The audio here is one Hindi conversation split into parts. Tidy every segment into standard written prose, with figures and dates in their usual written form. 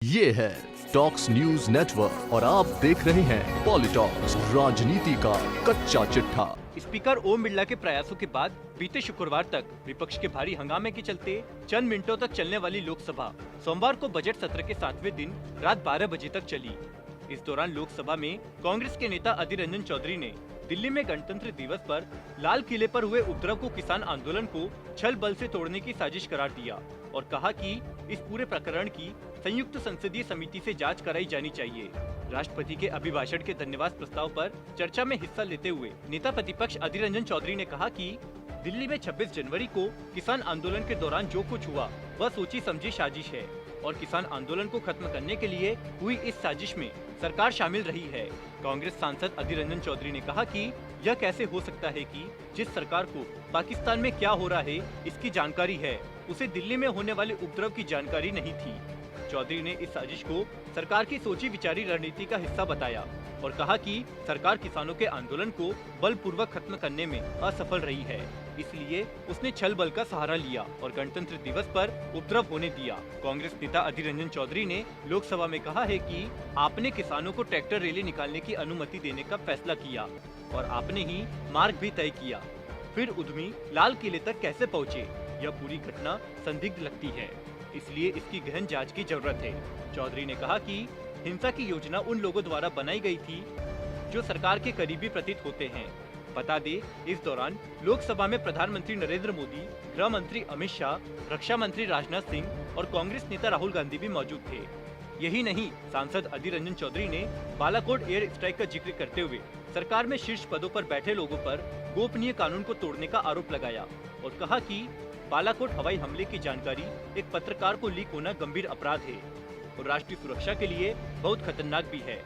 ये है टॉक्स न्यूज नेटवर्क और आप देख रहे हैं पॉलिटॉक्स, राजनीति का कच्चा चिट्ठा। स्पीकर ओम बिरला के प्रयासों के बाद बीते शुक्रवार तक विपक्ष के भारी हंगामे के चलते चंद मिनटों तक चलने वाली लोकसभा सोमवार को बजट सत्र के 7वें दिन रात 12 बजे तक चली। इस दौरान लोकसभा में कांग्रेस के नेता अधीर रंजन चौधरी ने दिल्ली में गणतंत्र दिवस पर लाल किले पर हुए उपद्रव को किसान आंदोलन को छल बल से तोड़ने की साजिश करार दिया और कहा कि इस पूरे प्रकरण की संयुक्त संसदीय समिति से जांच कराई जानी चाहिए। राष्ट्रपति के अभिभाषण के धन्यवाद प्रस्ताव पर चर्चा में हिस्सा लेते हुए नेता प्रतिपक्ष अधीर रंजन चौधरी ने कहा कि दिल्ली में 26 जनवरी को किसान आंदोलन के दौरान जो कुछ हुआ वह सोची समझी साजिश है और किसान आंदोलन को खत्म करने के लिए हुई इस साजिश में सरकार शामिल रही है। कांग्रेस सांसद अधीर रंजन चौधरी ने कहा कि यह कैसे हो सकता है कि जिस सरकार को पाकिस्तान में क्या हो रहा है इसकी जानकारी है, उसे दिल्ली में होने वाले उपद्रव की जानकारी नहीं थी। चौधरी ने इस साजिश को सरकार की सोची विचारी रणनीति का हिस्सा बताया और कहा कि सरकार किसानों के आंदोलन को बलपूर्वक खत्म करने में असफल रही है, इसलिए उसने छल बल का सहारा लिया और गणतंत्र दिवस पर उपद्रव होने दिया। कांग्रेस नेता अधीर रंजन चौधरी ने लोकसभा में कहा है कि आपने किसानों को ट्रैक्टर रैली निकालने की अनुमति देने का फैसला किया और आपने ही मार्ग भी तय किया, फिर उद्यमी लाल किले तक कैसे पहुँचे, यह पूरी घटना संदिग्ध लगती है, इसलिए इसकी गहन जांच की जरूरत है। चौधरी ने कहा कि हिंसा की योजना उन लोगों द्वारा बनाई गई थी जो सरकार के करीबी प्रतीत होते हैं। बता दे, इस दौरान लोकसभा में प्रधानमंत्री नरेंद्र मोदी, गृह मंत्री अमित शाह, रक्षा मंत्री राजनाथ सिंह और कांग्रेस नेता राहुल गांधी भी मौजूद थे। यही नहीं, सांसद अधीर रंजन चौधरी ने बालाकोट एयर स्ट्राइक का जिक्र करते हुए सरकार में शीर्ष पदों पर बैठे लोगों पर गोपनीय कानून को तोड़ने का आरोप लगाया और कहा कि बालाकोट हवाई हमले की जानकारी एक पत्रकार को लीक होना गंभीर अपराध है और राष्ट्रीय सुरक्षा के लिए बहुत खतरनाक भी है।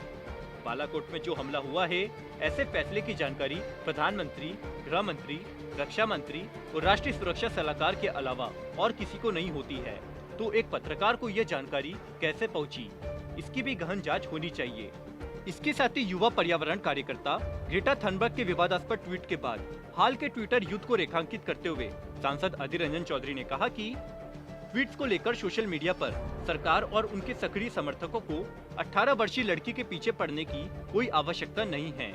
बालाकोट में जो हमला हुआ है, ऐसे फैसले की जानकारी प्रधानमंत्री, गृह मंत्री, रक्षा मंत्री और राष्ट्रीय सुरक्षा सलाहकार के अलावा और किसी को नहीं होती है, तो एक पत्रकार को यह जानकारी कैसे पहुंची, इसकी भी गहन जांच होनी चाहिए। इसके साथ ही युवा पर्यावरण कार्यकर्ता ग्रेटा थनबर्ग के विवादास्पद ट्वीट के बाद हाल के ट्विटर युद्ध को रेखांकित करते हुए सांसद अधीर रंजन चौधरी ने कहा कि ट्वीट्स को लेकर सोशल मीडिया पर सरकार और उनके सक्रिय समर्थकों को 18 वर्षीय लड़की के पीछे पड़ने की कोई आवश्यकता नहीं है,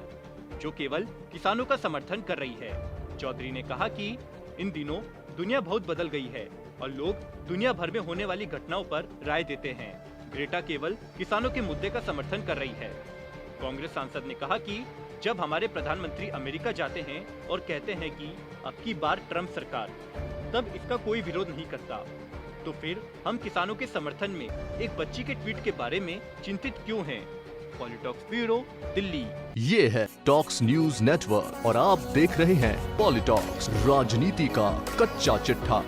जो केवल किसानों का समर्थन कर रही है। चौधरी ने कहा कि इन दिनों दुनिया बहुत बदल गई है और लोग दुनिया भर में होने वाली घटनाओं पर राय देते हैं। ग्रेटा केवल किसानों के मुद्दे का समर्थन कर रही है। कांग्रेस सांसद ने कहा कि जब हमारे प्रधानमंत्री अमेरिका जाते हैं और कहते हैं कि अब की बार ट्रम्प सरकार, तब इसका कोई विरोध नहीं करता, तो फिर हम किसानों के समर्थन में एक बच्ची के ट्वीट के बारे में चिंतित क्यों हैं? पॉलिटॉक्स ब्यूरो, दिल्ली। ये है टॉक्स न्यूज नेटवर्क और आप देख रहे हैं पॉलिटॉक्स, राजनीति का कच्चा चिट्ठा।